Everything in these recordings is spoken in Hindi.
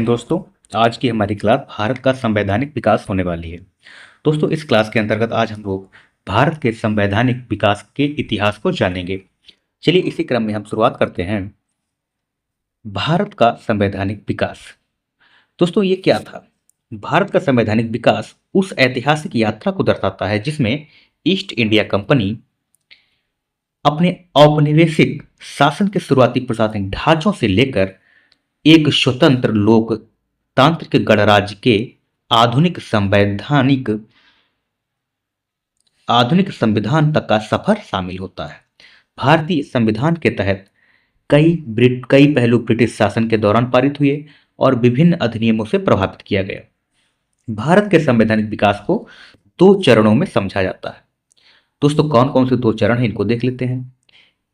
दोस्तों, आज की हमारी क्लास भारत का संवैधानिक विकास होने वाली है। दोस्तों, इस क्लास के अंतर्गत आज हम लोग भारत के संवैधानिक विकास के इतिहास को जानेंगे। चलिए इसी क्रम में हम शुरुआत करते हैं। भारत का संवैधानिक विकास। दोस्तों, ये क्या था? भारत का संवैधानिक विकास उस ऐतिहासिक यात्रा को दर्शाता है जिसमें ईस्ट इंडिया कंपनी अपने औपनिवेशिक शासन के शुरुआती प्रशासनिक ढांचों से लेकर एक स्वतंत्र लोकतांत्रिक गणराज्य के आधुनिक संवैधानिक आधुनिक संविधान तक का सफर शामिल होता है। भारतीय संविधान के तहत कई पहलू ब्रिटिश शासन के दौरान पारित हुए और विभिन्न अधिनियमों से प्रभावित किया गया। भारत के संवैधानिक विकास को दो चरणों में समझा जाता है। दोस्तों, कौन कौन से दो चरण हैं इनको देख लेते हैं।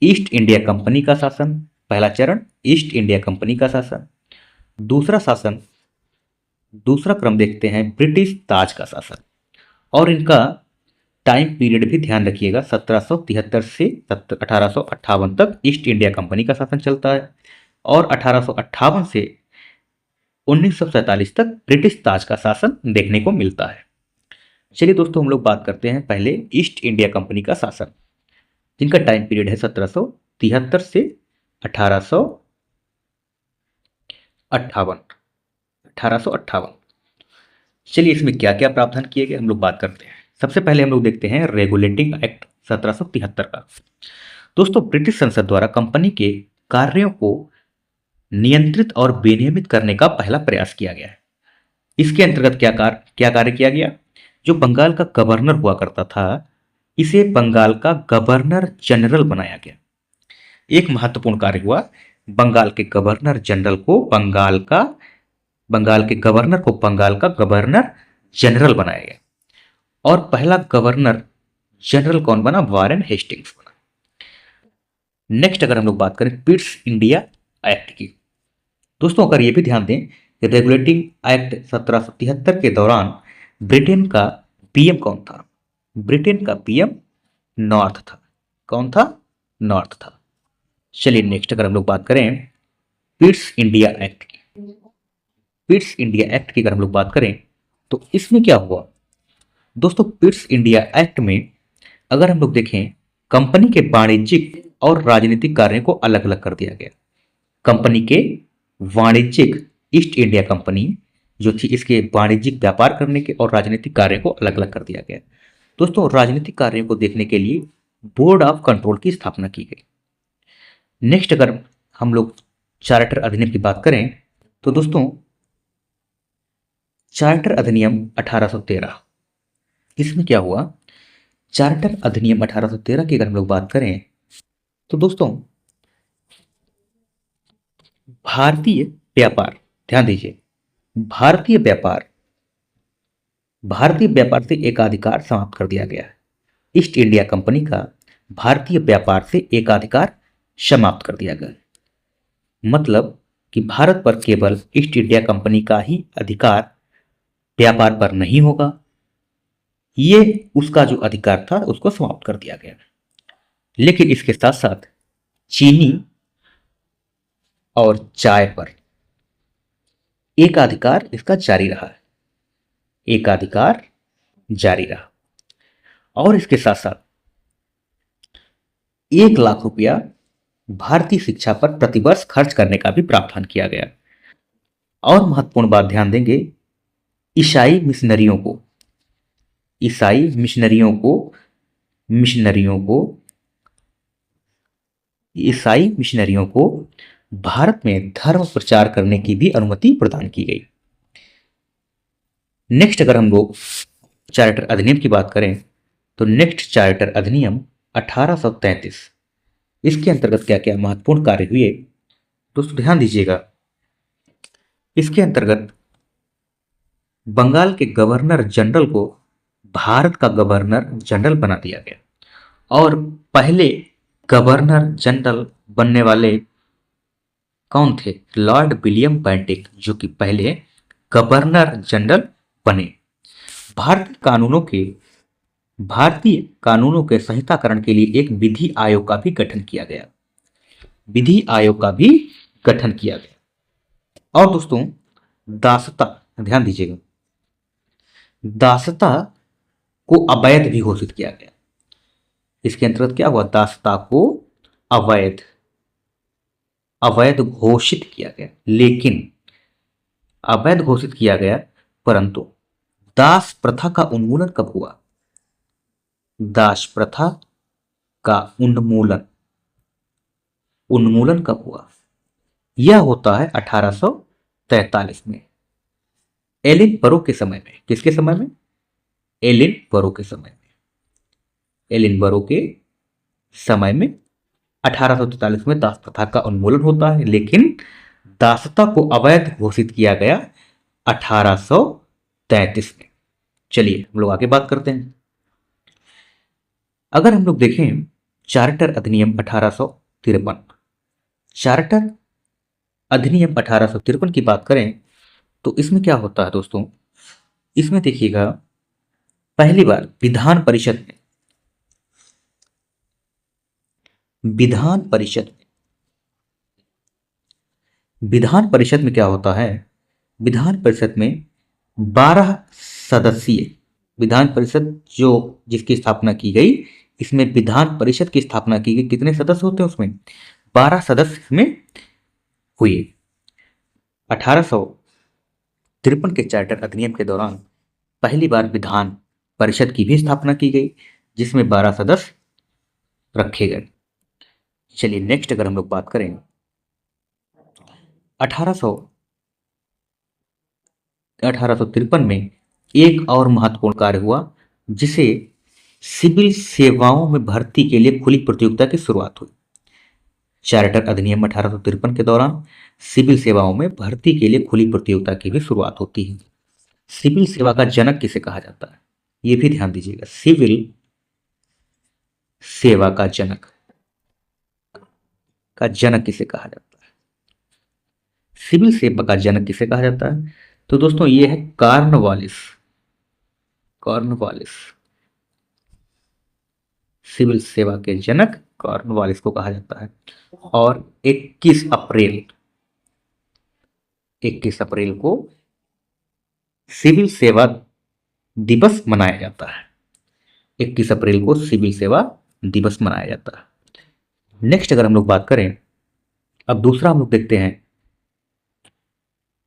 ईस्ट इंडिया कंपनी का शासन, पहला चरण ईस्ट इंडिया कंपनी का शासन। दूसरा क्रम देखते हैं ब्रिटिश ताज का शासन। और इनका टाइम पीरियड भी ध्यान रखिएगा, 1773 से 1858 तक ईस्ट इंडिया कंपनी का शासन चलता है और 1858 से 1947 तक ब्रिटिश ताज का शासन देखने को मिलता है। चलिए दोस्तों, हम लोग बात करते हैं पहले ईस्ट इंडिया कंपनी का शासन, जिनका टाइम पीरियड है 1773 से 1858। चलिए इसमें क्या क्या प्रावधान किए गए हम लोग बात करते हैं। सबसे पहले हम लोग देखते हैं रेगुलेटिंग एक्ट 1773 का। दोस्तों, ब्रिटिश संसद द्वारा कंपनी के कार्यों को नियंत्रित और विनियमित करने का पहला प्रयास किया गया है। इसके अंतर्गत क्या कार्य किया गया? जो बंगाल का गवर्नर हुआ करता था, इसे बंगाल का गवर्नर जनरल बनाया गया। एक महत्वपूर्ण कार्य हुआ, बंगाल के गवर्नर का गवर्नर जनरल बनाया गया। और पहला गवर्नर जनरल कौन बना? वारेन हेस्टिंग्स बना। नेक्स्ट अगर हम लोग बात करें पिट्स इंडिया एक्ट की, दोस्तों अगर ये भी ध्यान दें कि रेगुलेटिंग एक्ट 1773 के दौरान ब्रिटेन का पीएम कौन था? ब्रिटेन का पीएम नॉर्थ था। कौन था? नॉर्थ था। चलिए नेक्स्ट अगर हम लोग बात करें पिट्स इंडिया एक्ट की, अगर हम लोग बात करें तो इसमें क्या हुआ? दोस्तों, पिट्स इंडिया एक्ट में अगर हम लोग देखें, कंपनी के वाणिज्यिक और राजनीतिक कार्यों को अलग अलग कर दिया गया। कंपनी के वाणिज्यिक ईस्ट इंडिया कंपनी जो थी, इसके वाणिज्यिक व्यापार करने के और राजनीतिक कार्यों को अलग अलग कर दिया गया। दोस्तों, राजनीतिक कार्यों को देखने के लिए बोर्ड ऑफ कंट्रोल की स्थापना की गई। नेक्स्ट अगर हम लोग चार्टर अधिनियम की बात करें तो दोस्तों, चार्टर अधिनियम 1813, इसमें क्या हुआ? चार्टर अधिनियम 1813 की अगर हम लोग बात करें तो दोस्तों, भारतीय व्यापार, ध्यान दीजिए, भारतीय व्यापार से एकाधिकार समाप्त कर दिया गया है। ईस्ट इंडिया कंपनी का भारतीय व्यापार से एकाधिकार समाप्त कर दिया गया। मतलब कि भारत पर केवल ईस्ट इंडिया कंपनी का ही अधिकार व्यापार पर नहीं होगा, ये उसका जो अधिकार था उसको समाप्त कर दिया गया। लेकिन इसके साथ साथ चीनी और चाय पर एकाधिकार इसका जारी रहा है, और इसके साथ साथ 1 लाख रुपया भारतीय शिक्षा पर प्रतिवर्ष खर्च करने का भी प्रावधान किया गया। और महत्वपूर्ण बात ध्यान देंगे, ईसाई मिशनरियों को भारत में धर्म प्रचार करने की भी अनुमति प्रदान की गई। नेक्स्ट अगर हम लोग चार्टर अधिनियम की बात करें तो नेक्स्ट चार्टर अधिनियम 1833, इसके अंतर्गत क्या क्या महत्वपूर्ण कार्य हुए दोस्तों ध्यान दीजिएगा। इसके अंतर्गत बंगाल के गवर्नर जनरल को भारत का गवर्नर जनरल बना दिया गया। और पहले गवर्नर जनरल बनने वाले कौन थे? लॉर्ड विलियम बेंटिक, जो कि पहले गवर्नर जनरल बने। भारतीय कानूनों के संहिताकरण के लिए एक विधि आयोग का भी गठन किया गया। और दोस्तों, दासता, ध्यान दीजिएगा, दासता को अवैध भी घोषित किया गया। इसके अंतर्गत क्या हुआ, दासता को अवैध अवैध घोषित किया गया। लेकिन अवैध घोषित किया गया, परंतु दास प्रथा का उन्मूलन कब हुआ, दास प्रथा का उन्मूलन उन्मूलन कब हुआ, यह होता है 1843 में, एलिन बरो के समय में। किसके समय में, एलिन बरो के समय में। एलिन बरो के समय में 1843 में दास प्रथा का उन्मूलन होता है, लेकिन दासता को अवैध घोषित किया गया 1833 में। चलिए हम लोग आगे बात करते हैं। अगर हम लोग देखें चार्टर अधिनियम 1853, चार्टर अधिनियम 1853 की बात करें तो इसमें क्या होता है दोस्तों, इसमें देखिएगा पहली बार विधान परिषद में विधान परिषद में क्या होता है, विधान परिषद में 12 सदस्यीय विधान परिषद जो जिसकी स्थापना की गई, इसमें विधान परिषद की स्थापना की गई। कितने सदस्य होते हैं उसमें, 12 सदस्य इसमें हुए। 1853 के चार्टर अधिनियम के दौरान पहली बार विधान परिषद की भी स्थापना की गई, जिसमें 12 सदस्य रखे गए। चलिए नेक्स्ट अगर हम लोग बात करें 1853 में एक और महत्वपूर्ण कार्य हुआ, जिसे सिविल सेवाओं में भर्ती के लिए खुली प्रतियोगिता की शुरुआत हुई। चार्टर अधिनियम 1853 के दौरान सिविल सेवाओं में भर्ती के लिए खुली प्रतियोगिता की भी शुरुआत होती है। सिविल सेवा का जनक किसे कहा जाता है, यह भी ध्यान दीजिएगा, सिविल सेवा का जनक किसे कहा जाता है, सिविल सेवा का जनक किसे कहा जाता है, तो दोस्तों ये है कॉर्नवालिस। सिविल सेवा के जनक कॉर्नवालिस को कहा जाता है। और 21 अप्रैल को सिविल सेवा दिवस मनाया जाता है। 21 अप्रैल को सिविल सेवा दिवस मनाया जाता है। नेक्स्ट अगर हम लोग बात करें, अब दूसरा हम लोग देखते हैं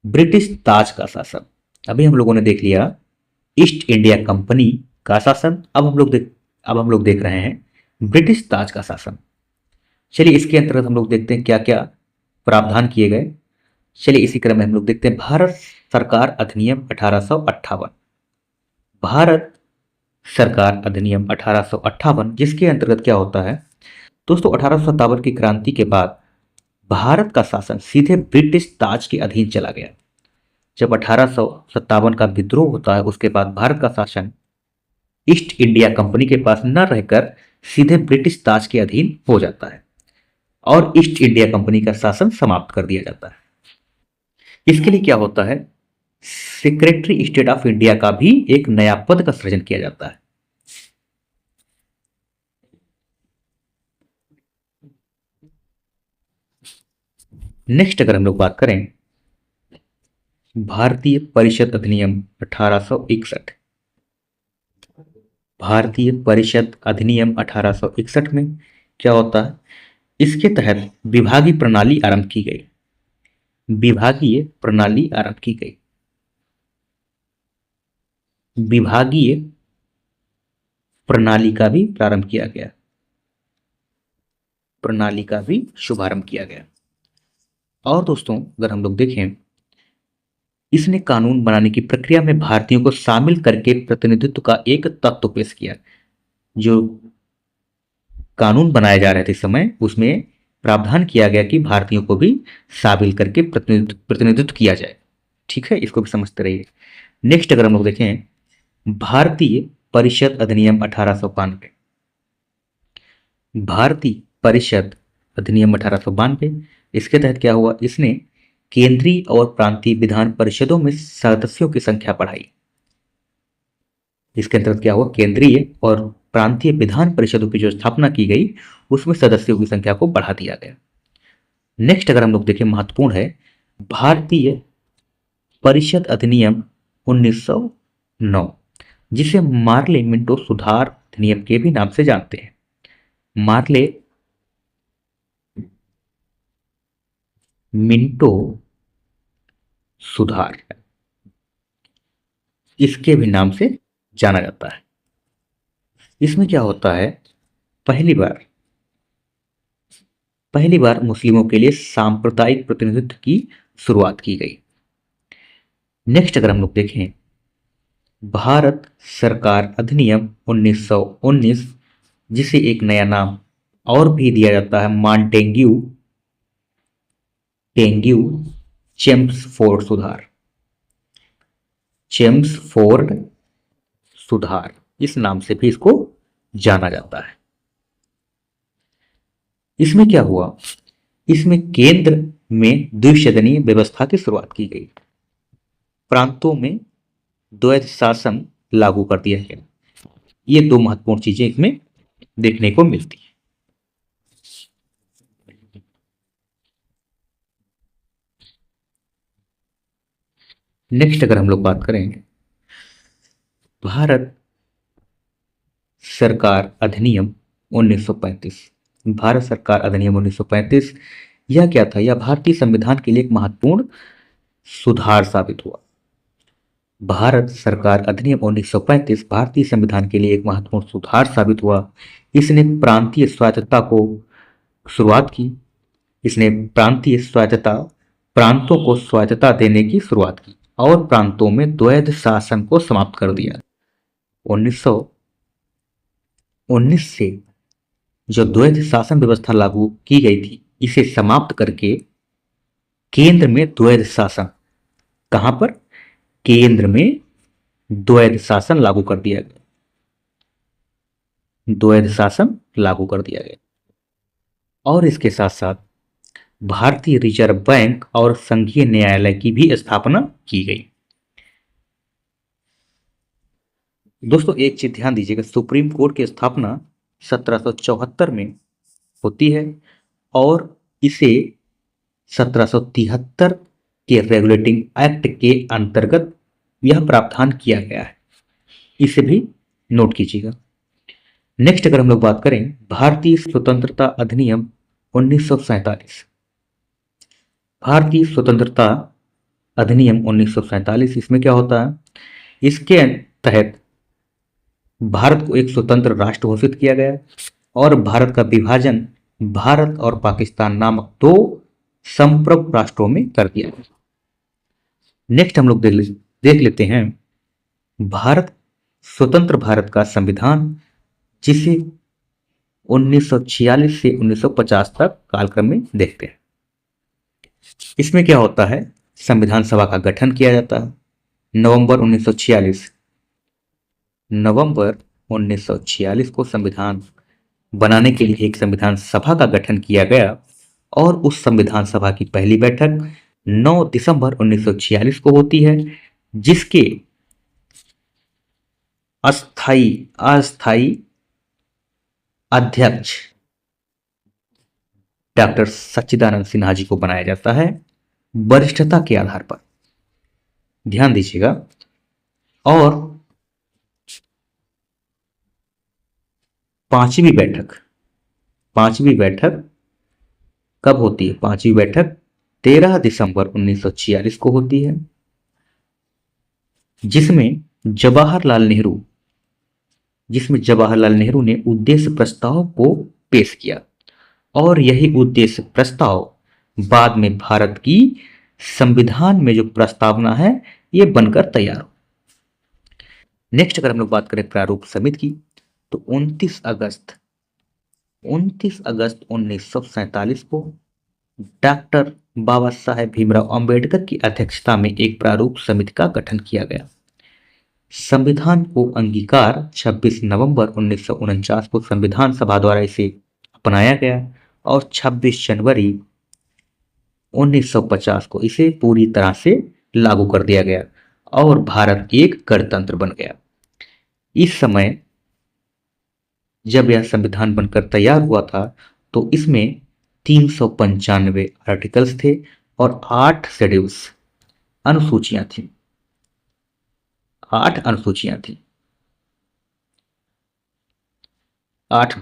ब्रिटिश ताज का शासन। अभी हम लोगों ने देख लिया ईस्ट इंडिया कंपनी का शासन, अब हम लोग देख रहे हैं ब्रिटिश ताज का शासन। चलिए इसके अंतर्गत हम लोग देखते हैं क्या क्या प्रावधान किए गए। चलिए इसी क्रम में हम लोग देखते हैं भारत सरकार अधिनियम 1858। भारत सरकार अधिनियम 1858, जिसके अंतर्गत क्या होता है दोस्तों, 1857 की क्रांति के बाद भारत का शासन सीधे ब्रिटिश ताज के अधीन चला गया। जब 1857 का विद्रोह होता है, उसके बाद भारत का शासन ईस्ट इंडिया कंपनी के पास न रहकर सीधे ब्रिटिश ताज के अधीन हो जाता है और ईस्ट इंडिया कंपनी का शासन समाप्त कर दिया जाता है। इसके लिए क्या होता है, सेक्रेटरी स्टेट ऑफ इंडिया का भी एक नया पद का सृजन किया जाता है। नेक्स्ट अगर हम लोग बात करें भारतीय परिषद अधिनियम 1861। भारतीय परिषद अधिनियम 1861 में क्या होता है, इसके तहत विभागीय प्रणाली आरंभ की गई। विभागीय प्रणाली का भी प्रारंभ किया गया, प्रणाली का भी शुभारंभ किया गया। और दोस्तों अगर हम लोग देखें, इसने कानून बनाने की प्रक्रिया में भारतीयों को शामिल करके प्रतिनिधित्व का एक तत्व पेश किया। जो कानून बनाए जा रहे थे इस समय, उसमें प्रावधान किया गया कि भारतीयों को भी शामिल करके प्रतिनिधित्व किया जाए। ठीक है, इसको भी समझते रहिए। नेक्स्ट अगर हम लोग देखें भारतीय परिषद अधिनियम 1892। भारतीय परिषद अधिनियम 1892, इसके तहत क्या हुआ, इसने केंद्रीय और प्रांतीय विधान परिषदों में सदस्यों की संख्या बढ़ाई। इसके अंतर्गत क्या हुआ, केंद्रीय और प्रांतीय विधान परिषदों की जो स्थापना की गई, उसमें सदस्यों की संख्या को बढ़ा दिया गया। नेक्स्ट अगर हम लोग देखें, महत्वपूर्ण है, भारतीय परिषद अधिनियम 1909, जिसे मार्ले मिंटो सुधार अधिनियम के भी नाम से जानते हैं। मार्ले मिंटो सुधार इसके भी नाम से जाना जाता है। इसमें क्या होता है, पहली बार मुस्लिमों के लिए सांप्रदायिक प्रतिनिधित्व की शुरुआत की गई। नेक्स्ट अगर हम लोग देखें, भारत सरकार अधिनियम 1919, जिसे एक नया नाम और भी दिया जाता है, मॉन्टेग्यू चेम्सफोर्ड सुधार, इस नाम से भी इसको जाना जाता है। इसमें क्या हुआ, इसमें केंद्र में द्विसदनीय व्यवस्था की शुरुआत की गई। प्रांतों में द्वैध शासन लागू कर दिया गया। ये दो महत्वपूर्ण चीजें इसमें देखने को मिलती है। नेक्स्ट अगर हम लोग बात करें, भारत सरकार अधिनियम 1935। भारत सरकार अधिनियम 1935 यह क्या था, यह भारतीय संविधान के लिए एक महत्वपूर्ण सुधार साबित हुआ। भारत सरकार अधिनियम 1935 भारतीय संविधान के लिए एक महत्वपूर्ण सुधार साबित हुआ। इसने प्रांतीय स्वायत्तता को शुरुआत की। इसने प्रांतों को स्वायत्तता देने की शुरुआत की और प्रांतों में द्वैध शासन को समाप्त कर दिया। 1919 से जो द्वैध शासन व्यवस्था लागू की गई थी, इसे समाप्त करके केंद्र में द्वैध शासन, कहां पर, केंद्र में द्वैध शासन लागू कर दिया गया। और इसके साथ साथ भारतीय रिजर्व बैंक और संघीय न्यायालय की भी स्थापना की गई। दोस्तों एक चीज ध्यान दीजिएगा, सुप्रीम कोर्ट की स्थापना 1774 में होती है और इसे 1773 के रेगुलेटिंग एक्ट के अंतर्गत यह प्रावधान किया गया है। इसे भी नोट कीजिएगा। नेक्स्ट अगर हम लोग बात करें, भारतीय स्वतंत्रता अधिनियम 1947। भारतीय स्वतंत्रता अधिनियम 1947, इसमें क्या होता है, इसके तहत भारत को एक स्वतंत्र राष्ट्र घोषित किया गया और भारत का विभाजन भारत और पाकिस्तान नामक दो संप्रभु राष्ट्रों में कर दिया गया। नेक्स्ट हम लोग देख लेते हैं स्वतंत्र भारत का संविधान, जिसे 1946 से 1950 तक कालक्रम में देखते हैं। इसमें क्या होता है, संविधान सभा का गठन किया जाता है। नवंबर 1946 को संविधान बनाने के लिए एक संविधान सभा का गठन किया गया और उस संविधान सभा की पहली बैठक 9 दिसंबर 1946 को होती है, जिसके अस्थाई अध्यक्ष डॉक्टर सच्चिदानंद सिन्हा जी को बनाया जाता है वरिष्ठता के आधार पर। ध्यान दीजिएगा। और पांचवी बैठक कब होती है, पांचवी बैठक 13 दिसंबर 1946 को होती है, जिसमें जवाहरलाल नेहरू ने उद्देश्य प्रस्ताव को पेश किया और यही उद्देश्य प्रस्ताव बाद में भारत की संविधान में जो प्रस्तावना है ये बनकर तैयार हो। नेक्स्ट अगर हम लोग बात करें प्रारूप समिति की, तो 29 अगस्त 1947 को डॉक्टर बाबा साहेब भीमराव अंबेडकर की अध्यक्षता में एक प्रारूप समिति का गठन किया गया। संविधान को अंगीकार 26 नवंबर 1949 को संविधान सभा द्वारा इसे अपनाया गया और 26 जनवरी 1950 को इसे पूरी तरह से लागू कर दिया गया और भारत एक गणतंत्र बन गया। इस समय जब यह संविधान बनकर तैयार हुआ था तो इसमें 395 आर्टिकल्स थे और 8 शेड्यूल्स, अनुसूचियां थी, 8 अनुसूचियां थी, 8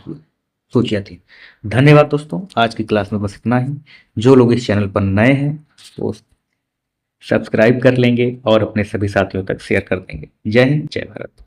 सूचियां थी। धन्यवाद दोस्तों, आज की क्लास में बस इतना ही। जो लोग इस चैनल पर नए हैं वो सब्सक्राइब कर लेंगे और अपने सभी साथियों तक शेयर कर देंगे। जय हिंद, जय भारत।